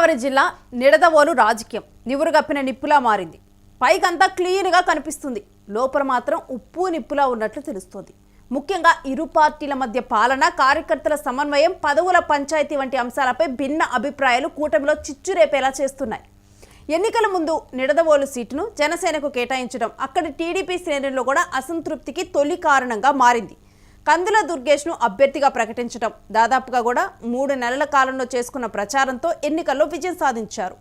గోదావరి జిల్లా నిడదవోలు రాజకీయం నివురుగప్పిన నిప్పులా మారింది. పైకంతా క్లీన్గా కనిపిస్తుంది, లోపల మాత్రం ఉప్పు నిప్పులా ఉన్నట్లు తెలుస్తోంది. ముఖ్యంగా ఇరు పార్టీల మధ్య పాలన, కార్యకర్తల సమన్వయం, పదవుల పంచాయతీ వంటి అంశాలపై భిన్న అభిప్రాయాలు కూటమిలో చిచ్చురేపేలా చేస్తున్నాయి. ఎన్నికల ముందు నిడదవోలు సీటును జనసేనకు కేటాయించడం అక్కడి టీడీపీ శ్రేణుల్లో కూడా అసంతృప్తికి తొలి కారణంగా మారింది. కందుల దుర్గేష్ను అభ్యర్థిగా ప్రకటించడం, దాదాపుగా కూడా 3 నెలల కాలంలో చేసుకున్న ప్రచారంతో ఎన్నికల్లో విజయం సాధించారు.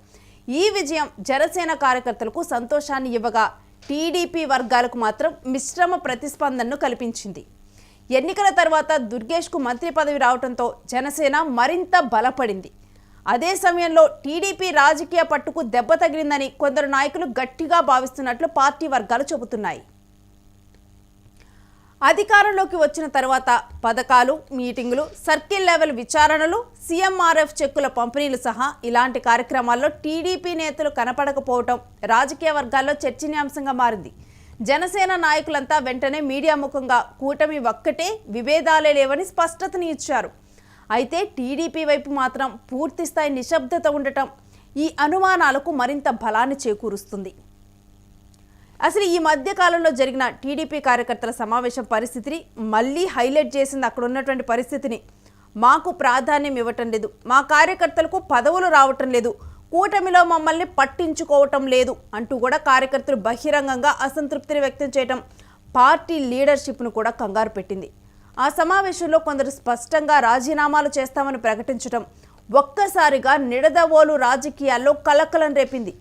ఈ విజయం జనసేన కార్యకర్తలకు సంతోషాన్ని ఇవ్వగా, టీడీపీ వర్గాలకు మాత్రం మిశ్రమ ప్రతిస్పందనను కల్పించింది. ఎన్నికల తర్వాత దుర్గేష్కు మంత్రి పదవి రావడంతో జనసేన మరింత బలపడింది. అదే సమయంలో టీడీపీ రాజకీయ పట్టుకు దెబ్బ తగిలిందని కొందరు నాయకులు గట్టిగా భావిస్తున్నట్లు పార్టీ వర్గాలు చెబుతున్నాయి. అధికారంలోకి వచ్చిన తర్వాత పథకాలు, మీటింగులు, సర్కిల్ లెవెల్ విచారణలు, సీఎంఆర్ఎఫ్ చెక్కుల పంపిణీలు సహా ఇలాంటి కార్యక్రమాల్లో టీడీపీ నేతలు కనపడకపోవటం రాజకీయ వర్గాల్లో చర్చనీయాంశంగా మారింది. జనసేన నాయకులంతా వెంటనే మీడియా ముఖంగా కూటమి ఒక్కటే, విభేదాలే లేవని స్పష్టతని ఇచ్చారు. అయితే టీడీపీ వైపు మాత్రం పూర్తిస్థాయి నిశ్శబ్దత ఉండటం ఈ అనుమానాలకు మరింత బలాన్ని చేకూరుస్తుంది. అసలు ఈ మధ్య కాలంలో జరిగిన టీడీపీ కార్యకర్తల సమావేశం పరిస్థితిని మళ్ళీ హైలైట్ చేసింది. అక్కడ ఉన్నటువంటి పరిస్థితిని, మాకు ప్రాధాన్యం ఇవ్వటం లేదు, మా కార్యకర్తలకు పదవులు రావటం లేదు, కూటమిలో మమ్మల్ని పట్టించుకోవటం లేదు అంటూ కూడా కార్యకర్తలు బహిరంగంగా అసంతృప్తిని వ్యక్తం చేయటం పార్టీ లీడర్షిప్ను కూడా కంగారు పెట్టింది. ఆ సమావేశంలో కొందరు స్పష్టంగా రాజీనామాలు చేస్తామని ప్రకటించడం ఒక్కసారిగా నిడదవోలు రాజకీయాల్లో కలకలం రేపింది.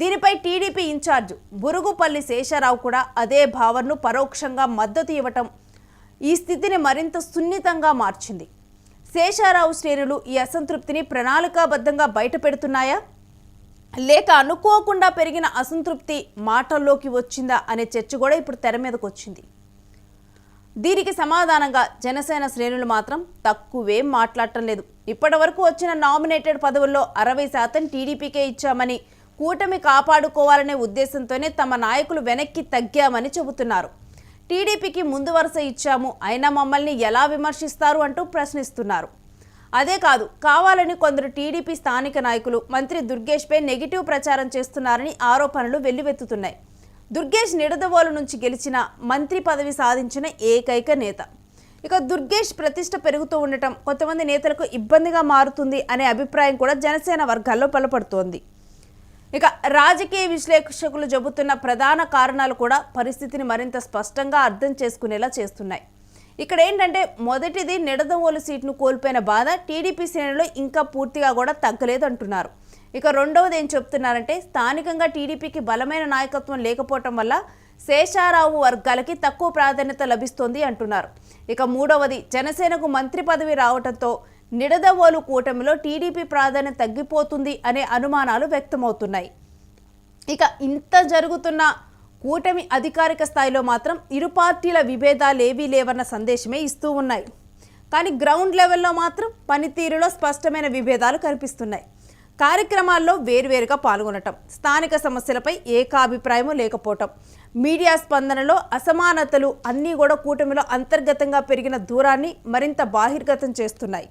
దీనిపై టీడీపీ ఇన్ఛార్జ్ బురుగుపల్లి శేషారావు కూడా అదే భావనను పరోక్షంగా మద్దతు ఇవ్వటం ఈ స్థితిని మరింత సున్నితంగా మార్చింది. శేషారావు శ్రేణులు ఈ అసంతృప్తిని ప్రణాళికాబద్ధంగా బయటపెడుతున్నాయా, లేక అనుకోకుండా పెరిగిన అసంతృప్తి మాటల్లోకి వచ్చిందా అనే చర్చ కూడా ఇప్పుడు తెర మీదకు వచ్చింది. దీనికి సమాధానంగా జనసేన శ్రేణులు మాత్రం తక్కువేం మాట్లాడటం లేదు. ఇప్పటి వరకు వచ్చిన నామినేటెడ్ పదవుల్లో 60% టీడీపీకే ఇచ్చామని, కూటమి కాపాడుకోవాలనే ఉద్దేశంతోనే తమ నాయకులు వెనక్కి తగ్గామని చెబుతున్నారు. టీడీపీకి ముందు వరుస ఇచ్చాము, అయినా మమ్మల్ని ఎలా విమర్శిస్తారు అంటూ ప్రశ్నిస్తున్నారు. అదే కాదు, కావాలని కొందరు టీడీపీ స్థానిక నాయకులు మంత్రి దుర్గేష్పై నెగిటివ్ ప్రచారం చేస్తున్నారని ఆరోపణలు వెల్లువెత్తుతున్నాయి. దుర్గేష్ నిడదవోలు నుంచి గెలిచిన, మంత్రి పదవి సాధించిన ఏకైక నేత. ఇక దుర్గేష్ ప్రతిష్ట పెరుగుతూ ఉండటం కొంతమంది నేతలకు ఇబ్బందిగా మారుతుంది అనే అభిప్రాయం కూడా జనసేన వర్గాల్లో బలపడుతోంది. ఇక రాజకీయ విశ్లేషకులు చెబుతున్న ప్రధాన కారణాలు కూడా పరిస్థితిని మరింత స్పష్టంగా అర్థం చేసుకునేలా చేస్తున్నాయి. ఇక్కడ ఏంటంటే, మొదటిది నిడదవోలు సీట్ను కోల్పోయిన బాధ టీడీపీ శ్రేణుల్లో ఇంకా పూర్తిగా కూడా తగ్గలేదు అంటున్నారు. ఇక రెండవది ఏం చెప్తున్నారంటే, స్థానికంగా టీడీపీకి బలమైన నాయకత్వం లేకపోవటం వల్ల శేషారావు వర్గాలకి తక్కువ ప్రాధాన్యత లభిస్తోంది అంటున్నారు. ఇక మూడవది, జనసేనకు మంత్రి పదవి రావడంతో నిడదవోలు కూటమిలో టీడీపీ ప్రాధాన్యత తగ్గిపోతుంది అనే అనుమానాలు వ్యక్తమవుతున్నాయి. ఇక ఇంత జరుగుతున్న కూటమి అధికారిక స్థాయిలో మాత్రం ఇరు పార్టీల విభేదాలేవీ లేవన్న సందేశమే ఇస్తూ ఉన్నాయి. కానీ గ్రౌండ్ లెవెల్లో మాత్రం పనితీరులో స్పష్టమైన విభేదాలు కనిపిస్తున్నాయి. కార్యక్రమాల్లో వేర్వేరుగా పాల్గొనటం, స్థానిక సమస్యలపై ఏకాభిప్రాయం లేకపోవటం, మీడియా స్పందనలో అసమానతలు అన్నీ కూడా కూటమిలో అంతర్గతంగా పెరిగిన దూరాన్ని మరింత బహిర్గతం చేస్తున్నాయి.